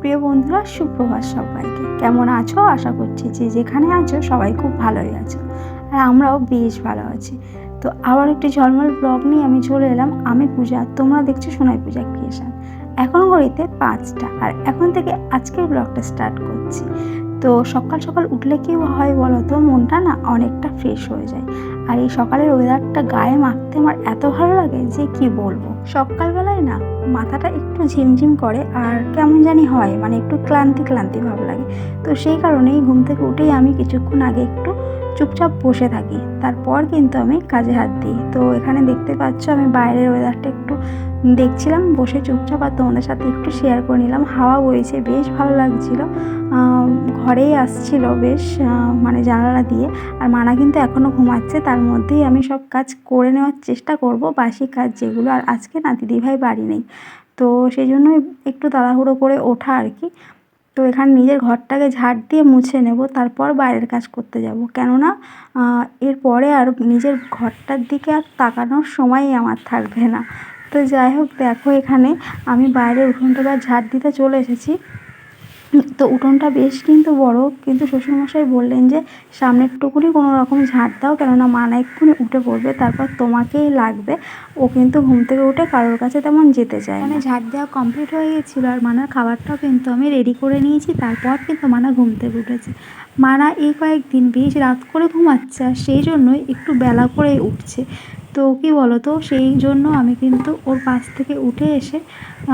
প্রিয় বন্ধুরা, সুপ্রভাত সবাইকে। কেমন আছো? আশা করছি যে যেখানে আছো সবাই খুব ভালোই আছো, আর আমরাও বেশ ভালো আছি। তো আবার একটি ঝলমল ব্লগ নিয়ে আমি চলে এলাম। আমি পূজা, তোমরা দেখছো সোনাই পূজা ক্রিয়েশন। এখন ঘড়িতে 5টা, আর এখন থেকে আজকের ব্লগটা স্টার্ট করছি। তো সকাল সকাল উঠলে কি হয় বলো তো, মনটা না অনেকটা ফ্রেশ হয়ে যায়। আর এই সকালের ওয়েদারটা গায়ে মাখতে আমার এত ভালো লাগে যে কি বলবো। সকালবেলায় না মাথাটা একটু ঝিমঝিম করে, আর কেমন জানি হয়, মানে একটু ক্লান্তি ক্লান্তি ভাব লাগে। তো সেই কারণেই ঘুম থেকে উঠেই আমি কিছুক্ষণ আগে একটু চুপচাপ বসে থাকি, তারপর কিন্তু আমি কাজে হাত দিই। তো এখানে দেখতে পাচ্ছ আমি বাইরের ওয়েদারটা একটু দেখছিলাম বসে চুপচাপ, আর তোমাদের সাথে একটু শেয়ার করে নিলাম। হাওয়া বইছে, বেশ ভালো লাগছিল। ঘরেই আসছিল বেশ, মানে জানালা দিয়ে। আর মানা কিন্তু এখনও ঘুমাচ্ছে, তার মধ্যেই আমি সব কাজ করে নেওয়ার চেষ্টা করব, বাসি কাজ যেগুলো। আর আজকে না দিদিভাই বাড়ি নেই, তো সেই জন্যই একটু তাড়াহুড়ো করে ওঠা আর কি। তো এখানে নিজের ঘরটাকে ঝাড় দিয়ে মুছে নেব, তারপর বাইরের কাজ করতে যাব। কেননা এরপরে আর নিজের ঘরটার দিকে আর তাকানোর সময়ই আমার থাকবে না। তো যাই হোক, দেখো এখানে আমি বাইরের উঠোনটা ঝাড় দিতে চলে এসেছি। তো উঠোনটা বেশ কিন্তু বড়, কিন্তু শ্বশুরমশাই বললেন যে সামনের টুকুনি কোনো রকম ঝাঁট দাও, কেননা মানা এক্ষুনি উঠে পড়বে, তারপর তোমাকেই লাগবে। ও কিন্তু ঘুম থেকে উঠে কারোর কাছে তেমন যেতে চায় না। ঝাঁট দেওয়া কমপ্লিট হয়ে গেছিলো, আর মানার খাবারটাও কিন্তু আমি রেডি করে নিয়েছি। তারপর কিন্তু মানা ঘুম থেকে উঠেছে। মানা এই কয়েকদিন বেশ রাত করে ঘুমাচ্ছে, আর সেই জন্যই একটু বেলা করেই উঠছে। তো কী বলো তো, সেই জন্য আমি কিন্তু ওর পাশ থেকে উঠে এসে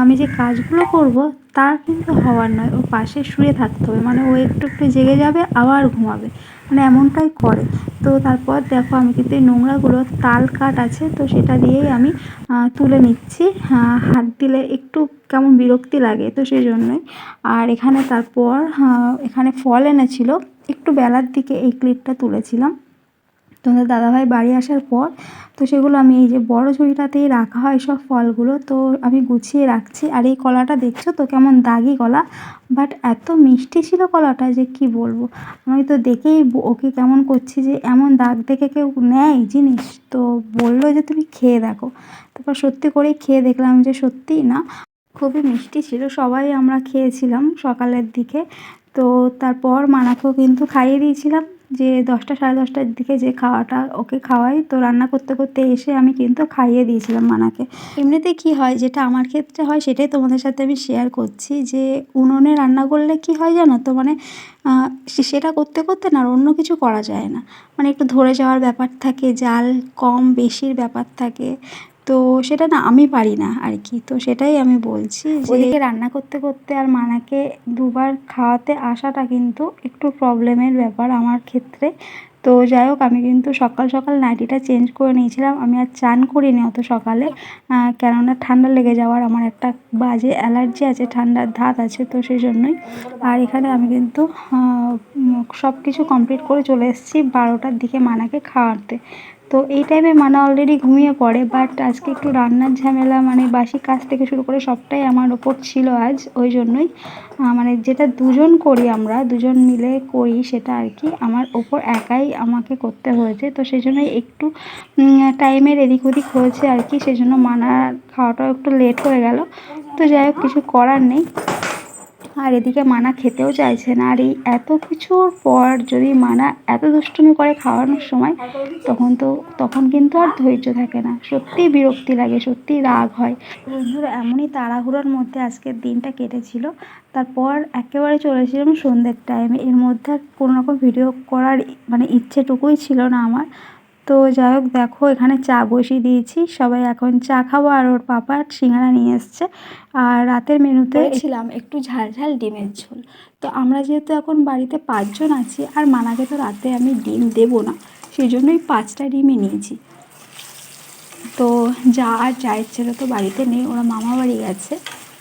আমি যে কাজগুলো করব তার কিন্তু হওয়ার নয়, ওর পাশে শুয়ে থাকতে হবে। মানে ও একটু একটু জেগে যাবে, আবার ঘুমাবে, মানে এমনটাই করে। তো তারপর দেখো আমি কিন্তু এই নোংরাগুলো, তাল কাঠ আছে তো সেটা দিয়েই আমি তুলে নিচ্ছি। হাত দিলে একটু কেমন বিরক্তি লাগে, তো সেই জন্যই। আর এখানে তারপর এখানে ফল এনেছিল, একটু বেলার দিকে এই ক্লিপটা তুলেছিলাম তোমাদের দাদাভাই বাড়ি আসার পর। তো সেগুলো আমি এই যে বড় ঝুড়িটাতেই রাখা হয় সব ফলগুলো, তো আমি গুছিয়ে রাখছি। আর এই কলাটা দেখছো তো কেমন দাগি কলা, বাট এত মিষ্টি ছিল কলাটা যে কি বলবো। আমি তো দেখেই ওকে কেমন করছি যে এমন দাগ দেখে কেউ নেয় জিনিস, তো বললো যে তুমি খেয়ে দেখো। তারপর সত্যি করেই খেয়ে দেখলাম যে সত্যিই না, খুবই মিষ্টি ছিল। সবাই আমরা খেয়েছিলাম সকালের দিকে। তো তারপর মানাকেও কিন্তু খাইয়ে দিয়েছিলাম, যে 10টা সাড়ে 10টার দিকে যে খাওয়াটা ওকে খাওয়াই, তো রান্না করতে করতে এসে আমি কিন্তু খাইয়ে দিয়েছিলাম মানাকে। এমনিতে কি হয়, যেটা আমার ক্ষেত্রে হয় সেটাই তোমাদের সাথে আমি শেয়ার করছি, যে উনুনে রান্না করলে কি হয় জানো তো, মানে সেটা করতে করতে না আর অন্য কিছু করা যায় না। মানে একটু ধরে যাওয়ার ব্যাপার থাকে, জাল কম বেশির ব্যাপার থাকে, তো সেটা না আমি পারি না আর কি। তো সেটাই আমি বলছি যে ওদিকে রান্না করতে করতে আর মানাকে দুবার খাওয়াতে আসাটা কিন্তু একটু প্রবলেমের ব্যাপার আমার ক্ষেত্রে। তো যাই হোক, আমি কিন্তু সকাল সকাল নাইটিটা চেঞ্জ করে নিয়েছিলাম। আমি আর চান করিনি অত সকালে, কেননা ঠান্ডা লেগে যাওয়ার আমার একটা বাজে অ্যালার্জি আছে, ঠান্ডার ধাত আছে, তো সেই জন্যই। আর এখানে আমি কিন্তু সব কিছু কমপ্লিট করে চলে এসেছি 12টার দিকে মানাকে খাওয়াতে। তো এই টাইমে মানা অলরেডি ঘুমিয়ে পড়ে, বাট আজকে একটু রান্নার ঝামেলা, মানে বাসি কাজ থেকে শুরু করে সবটাই আমার ওপর ছিল আজ। ওই জন্যই মানে যেটা দুজন করি, আমরা দুজন মিলে করি সেটা আর কি আমার ওপর একাই আমাকে করতে হয়েছে। তো সেই জন্যই একটু টাইমের এদিক ওদিক হয়েছে আর কি, সেই জন্য মানার খাওয়াটাও একটু লেট হয়ে গেল। তো যাই হোক, কিছু করার নেই। আর এদিকে মানা খেতেও চাইছে না, আর এই এত কিছুর পর যদি মানা এত দুষ্টুমি করে খাওয়ানোর সময়, তখন কিন্তু আর ধৈর্য থাকে না, সত্যিই বিরক্তি লাগে, সত্যিই রাগ হয়। বন্ধুরা, এমনই তাড়াহুড়োর মধ্যে আজকের দিনটা কেটেছিল। তারপর একেবারে চলেছিলাম সন্ধ্যের টাইমে, এর মধ্যে আর কোনো রকম ভিডিও করার মানে ইচ্ছেটুকুই ছিল না আমার। তো যাই হোক, দেখো এখানে চা বসিয়ে দিয়েছি, সবাই এখন চা খাবো, আর ওর পাপা সিঙ্গারা নিয়ে এসছে। আর রাতের মেনুতে ছিলাম একটু ঝাল ঝাল ডিমের ঝোল। তো আমরা যেহেতু এখন বাড়িতে 5জন আছি, আর মানাকে তো রাতে আমি ডিম দেবো না, সেই জন্যই 5টা ডিমই নিয়েছি। তো যা আর চায়ের ছেলে তো বাড়িতে নেই, ওরা মামা বাড়ি গেছে।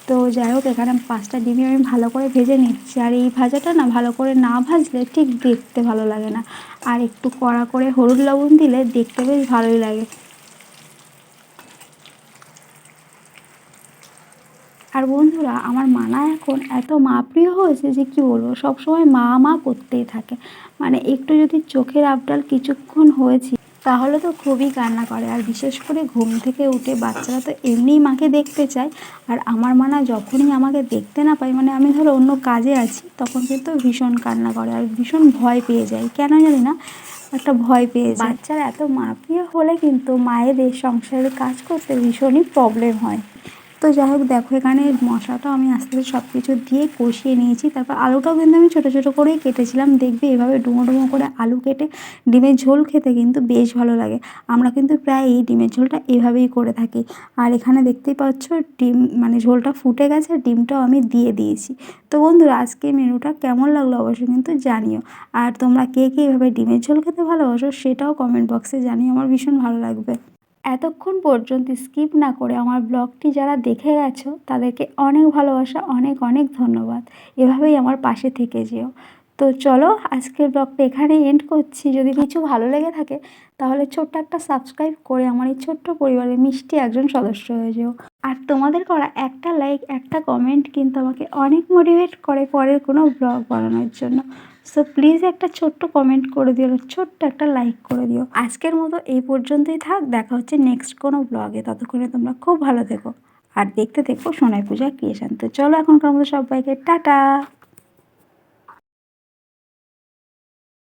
তো যাই হোক, এখানে 5টা ডিমই আমি ভালো করে ভেজে নিচ্ছি। আর এই ভাজাটা না ভালো করে না ভাজলে ঠিক দেখতে ভালো লাগে না, আর একটু কড়া করে হলুদ লবণ দিলে দেখতে বেশ ভালোই লাগে। আর বন্ধুরা, আমার মানা এখন এত মা প্রিয় হয়েছে যে কি বলবো, সবসময় মা মা করতেই থাকে। মানে একটু যদি চোখের আবডাল কিছুক্ষণ হয়েছি, তাহলে তো খুবই কান্না করে। আর বিশেষ করে ঘুম থেকে উঠে বাচ্চারা তো এমনিই মাকে দেখতে চায়, আর আমার মা না যখনই আমাকে দেখতে না পায়, মানে আমি ধরো অন্য কাজে আছি, তখন কিন্তু ভীষণ কান্না করে আর ভীষণ ভয় পেয়ে যায়, কেন জানি না একটা ভয় পেয়ে যায়। বাচ্চারা এত মা প্রিয় হলে কিন্তু মায়েদের সংসারের কাজ করতে ভীষণই প্রবলেম হয়। তো যাই হোক, দেখো এখানে মশলাটাও আমি আস্তে আস্তে সব কিছু দিয়ে কষিয়ে নিয়েছি। তারপর আলুটাও কিন্তু আমি ছোটো ছোটো করেই কেটেছিলাম। দেখবে এভাবে ডুমো ডুমো করে আলু কেটে ডিমের ঝোল খেতে কিন্তু বেশ ভালো লাগে। আমরা কিন্তু প্রায় এই ডিমের ঝোলটা এভাবেই করে থাকি। আর এখানে দেখতেই পাচ্ছ ডিম, মানে ঝোলটা ফুটে গেছে, আর ডিমটাও আমি দিয়ে দিয়েছি। তো বন্ধুরা, আজকে মেনুটা কেমন লাগলো অবশ্যই কিন্তু জানিও। আর তোমরা কে কে এভাবে ডিমের ঝোল খেতে ভালোবাসো সেটাও কমেন্ট বক্সে জানিও, আমার ভীষণ ভালো লাগবে। এতক্ষণ পর্যন্ত স্কিপ না করে আমার ব্লগটি যারা দেখে গেছো তাদেরকে অনেক ভালোবাসা, অনেক অনেক ধন্যবাদ। এভাবেই আমার পাশে থেকে যেও। তো চলো আজকের ব্লগটা এখানে এন্ড করছি। যদি কিছু ভালো লেগে থাকে তাহলে ছোট্ট একটা সাবস্ক্রাইব করে আমার এই ছোট্ট পরিবারের মিষ্টি একজন সদস্য হয়ে যেও। আর তোমাদের করা একটা লাইক, একটা কমেন্ট কিন্তু আমাকে অনেক মোটিভেট করে পরের কোনো ব্লগ বানানোর জন্য। সো প্লিজ একটা ছোট্ট কমেন্ট করে দিও, ছোট্ট একটা লাইক করে দিও। আজকের মতো এই পর্যন্তই থাক, দেখা হচ্ছে নেক্সট কোনো ব্লগে। ততক্ষণে তোমরা খুব ভালো থেকো আর দেখতে থেকো সোনাই পূজা ক্রিয়েশন। তো চলো এখনকার মতো সবাইকে টাটা।